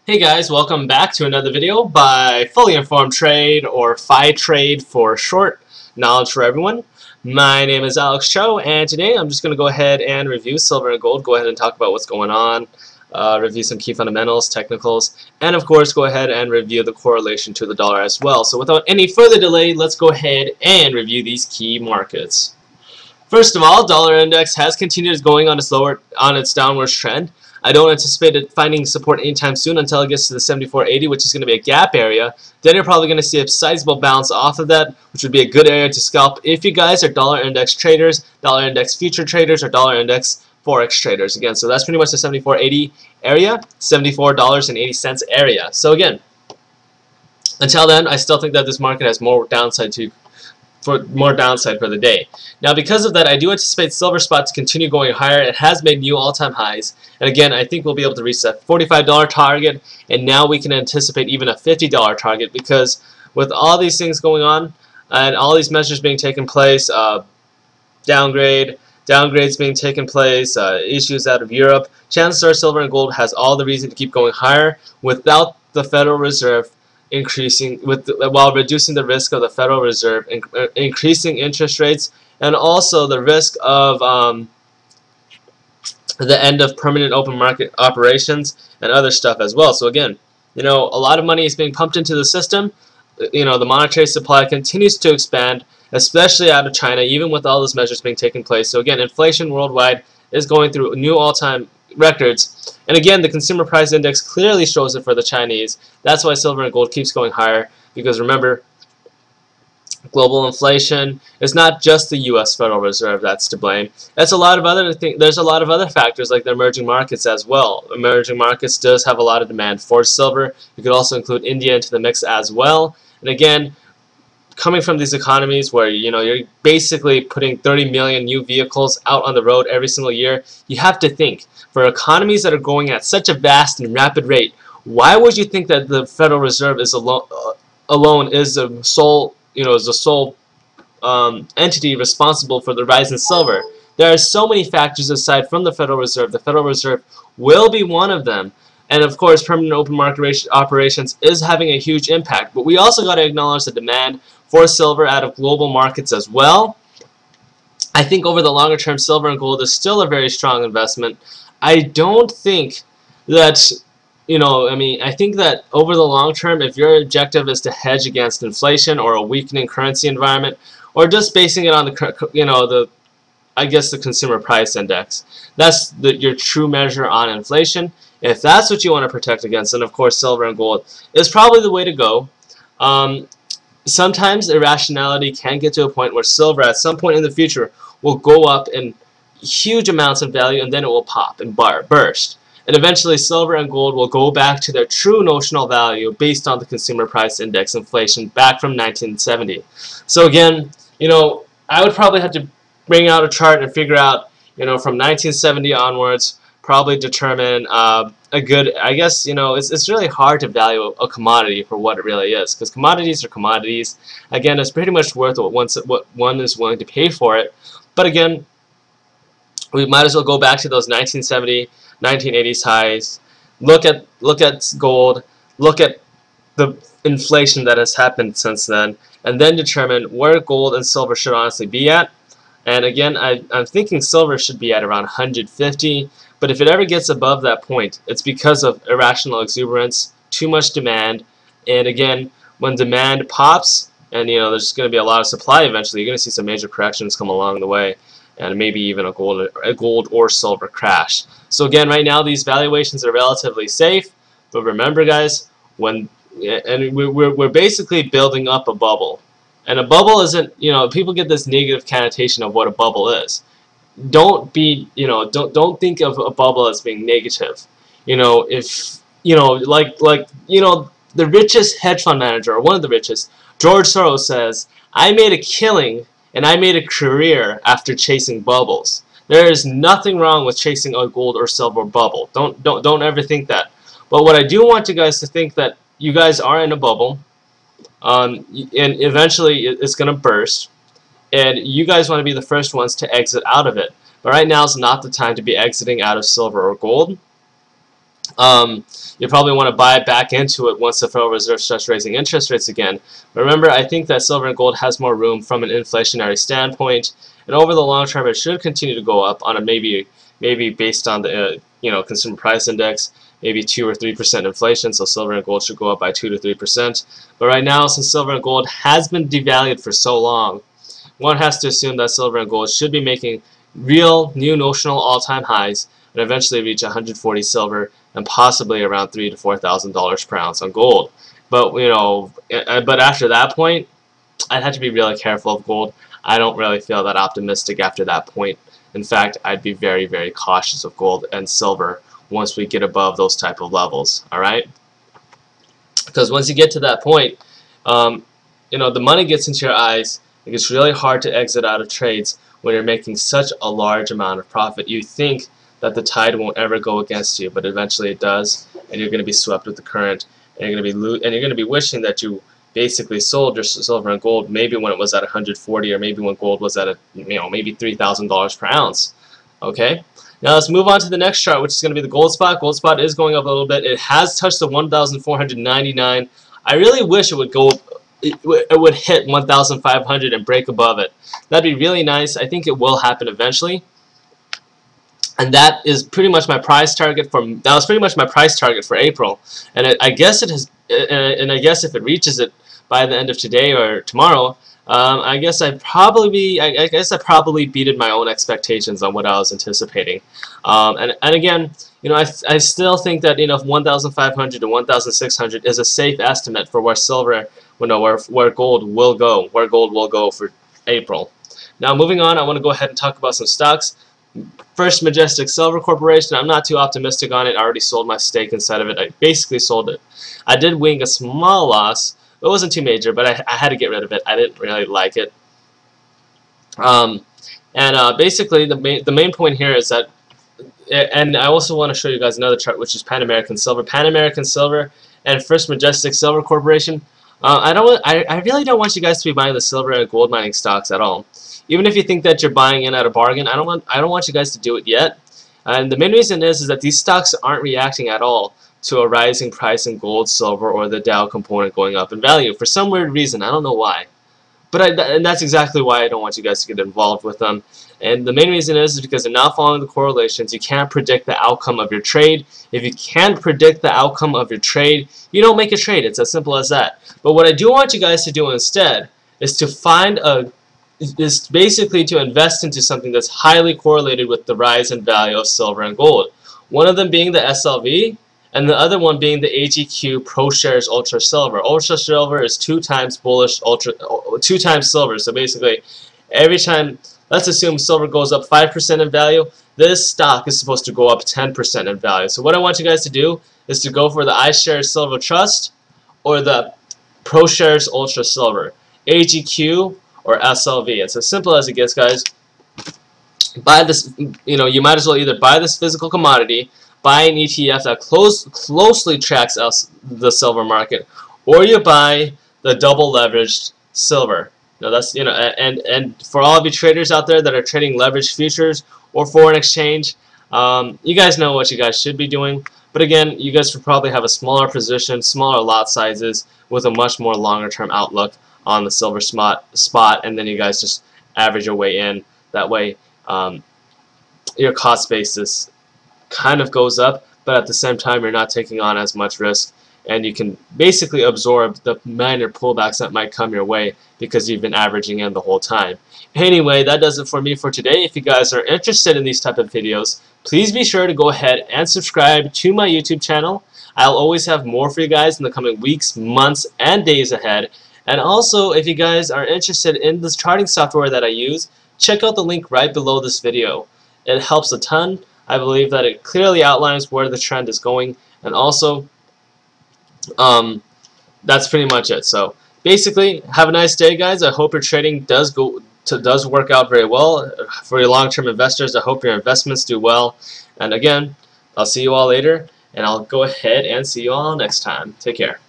Hey guys, welcome back to another video by Fully Informed Trade, or Fitrade for short, knowledge for everyone. My name is Alex Cho, and today I'm just going to go ahead and review silver and gold, go ahead and talk about what's going on, review some key fundamentals, technicals, and of course go ahead and review the correlation to the dollar as well. So without any further delay, let's go ahead and review these key markets. First of all, dollar index has continued going on its downward trend. I don't anticipate it finding support anytime soon until it gets to the 74.80, which is going to be a gap area. Then you're probably going to see a sizable bounce off of that, which would be a good area to scalp if you guys are dollar index traders, dollar index future traders, or dollar index forex traders. Again, so that's pretty much the 74.80 area, $74.80 area. So again, until then, I still think that this market has more downside for the day. Now, because of that, I do anticipate silver spot to continue going higher. It has made new all-time highs, and again, I think we'll be able to reach that $45 target, and now we can anticipate even a $50 target, because with all these things going on and all these measures being taken place, downgrades being taken place, issues out of Europe, chances are silver and gold has all the reason to keep going higher without the Federal Reserve increasing while reducing the risk of the Federal Reserve increasing interest rates, and also the risk of the end of permanent open market operations and other stuff as well. So again, a lot of money is being pumped into the system. The monetary supply continues to expand, especially out of China, even with all those measures being taken place. So again, inflation worldwide is going through new all-time records, and again, the consumer price index clearly shows it for the Chinese. That's why silver and gold keeps going higher, because remember, global inflation is not just the U.S. Federal Reserve that's to blame. That's a lot of other things. There's a lot of other factors, like the emerging markets as well. Emerging markets does have a lot of demand for silver. You could also include India into the mix as well. And again, coming from these economies where you're basically putting 30 million new vehicles out on the road every single year, you have to think, for economies that are growing at such a vast and rapid rate, why would you think that the Federal Reserve is alone is the sole entity responsible for the rise in silver? There are so many factors aside from the Federal Reserve. The Federal Reserve will be one of them. And of course, permanent open market operations is having a huge impact. But we also got to acknowledge the demand for silver out of global markets as well. I think over the longer term, silver and gold is still a very strong investment. I don't think that, I think that over the long term, if your objective is to hedge against inflation or a weakening currency environment, or just basing it on the consumer price index, that's your true measure on inflation. If that's what you want to protect against, then of course silver and gold is probably the way to go. Sometimes irrationality can get to a point where silver at some point in the future will go up in huge amounts of value, and then it will pop and burst. And eventually silver and gold will go back to their true notional value based on the consumer price index inflation back from 1970. So again, I would probably have to bring out a chart and figure out, from 1970 onwards, probably determine a good, it's really hard to value a commodity for what it really is, because commodities are commodities. Again, it's pretty much worth what one is willing to pay for it. But again, we might as well go back to those 1970, 1980s highs, look at gold, look at the inflation that has happened since then, and then determine where gold and silver should honestly be at. And again, I'm thinking silver should be at around 150, but if it ever gets above that point, it's because of irrational exuberance, too much demand, and again, when demand pops, and there's going to be a lot of supply eventually, you're going to see some major corrections come along the way, and maybe even a gold or silver crash. So again, right now these valuations are relatively safe, but remember guys, we're basically building up a bubble. And a bubble isn't, people get this negative connotation of what a bubble is. Don't think of a bubble as being negative. The richest hedge fund manager, or one of the richest, George Soros, says, "I made a killing and I made a career after chasing bubbles." There is nothing wrong with chasing a gold or silver bubble. Don't ever think that. But what I do want you guys to think, that you guys are in a bubble, and eventually it's going to burst, and you guys want to be the first ones to exit out of it. But right now is not the time to be exiting out of silver or gold. You probably want to buy back into it once the Federal Reserve starts raising interest rates again. But remember, I think that silver and gold has more room from an inflationary standpoint, and over the long term, it should continue to go up on a maybe based on the consumer price index, maybe 2 or 3% inflation. So silver and gold should go up by 2 to 3%. But right now, since silver and gold has been devalued for so long, one has to assume that silver and gold should be making real new notional all-time highs and eventually reach 140 silver and possibly around $3,000 to $4,000 per ounce on gold. But but after that point, I'd have to be really careful of gold. I don't really feel that optimistic after that point. In fact, I'd be very, very cautious of gold and silver once we get above those type of levels. All right, because once you get to that point, the money gets into your eyes. It gets really hard to exit out of trades when you're making such a large amount of profit. You think that the tide won't ever go against you, but eventually it does, and you're going to be swept with the current, and you're going to be wishing that you basically sold your silver and gold maybe when it was at 140, or maybe when gold was at maybe $3,000 per ounce. Okay, now let's move on to the next chart, which is going to be the gold spot. Gold spot is going up a little bit. It has touched the 1,499. I really wish it would go. It would hit 1,500 and break above it. That'd be really nice. I think it will happen eventually. And that is pretty much my price target for. That was pretty much my price target for April, and I guess it has. And I guess if it reaches it by the end of today or tomorrow, I guess I probably beated my own expectations on what I was anticipating. And again, I still think that 1,500 to 1,600 is a safe estimate for where silver, where gold will go for April. Now moving on, I want to go ahead and talk about some stocks. First, Majestic Silver Corporation. I'm not too optimistic on it. I already sold my stake inside of it. I basically sold it. I did wing a small loss. It wasn't too major, but I had to get rid of it. I didn't really like it. Basically, the main point here is that, and I also want to show you guys another chart, which is Pan American Silver. Pan American Silver and First Majestic Silver Corporation. I really don't want you guys to be buying the silver and gold mining stocks at all. Even if you think that you're buying in at a bargain, I don't want you guys to do it yet. And the main reason is that these stocks aren't reacting at all to a rising price in gold, silver, or the Dow component going up in value for some weird reason. I don't know why. And that's exactly why I don't want you guys to get involved with them. And the main reason is because they're not following the correlations. You can't predict the outcome of your trade. If you can't predict the outcome of your trade, you don't make a trade. It's as simple as that. But what I do want you guys to do instead is to basically to invest into something that's highly correlated with the rise in value of silver and gold. One of them being the SLV, and the other one being the AGQ ProShares Ultra Silver. Ultra Silver is 2 times bullish, 2 times silver. So basically, every time, let's assume silver goes up 5% in value, this stock is supposed to go up 10% in value. So what I want you guys to do is to go for the iShares Silver Trust or the ProShares Ultra Silver, AGQ or SLV. It's as simple as it gets, guys. Buy this, you might as well either buy this physical commodity, buy an ETF that closely tracks the silver market, or you buy the double leveraged silver. Now that's and for all of you traders out there that are trading leveraged futures or foreign exchange, you guys know what you guys should be doing. But again, you guys should probably have a smaller position, smaller lot sizes, with a much more longer term outlook on the silver spot, and then you guys just average your way in. That way, your cost basis kind of goes up, but at the same time you're not taking on as much risk, and you can basically absorb the minor pullbacks that might come your way because you've been averaging in the whole time. Anyway, that does it for me for today. If you guys are interested in these type of videos, please be sure to go ahead and subscribe to my YouTube channel. I'll always have more for you guys in the coming weeks, months, and days ahead. And also, if you guys are interested in this charting software that I use, check out the link right below this video. It helps a ton. I believe that it clearly outlines where the trend is going, and also that's pretty much it. So basically, have a nice day, guys. I hope your trading does work out very well for your long-term investors. I hope your investments do well. And again, I'll see you all later, and I'll go ahead and see you all next time. Take care.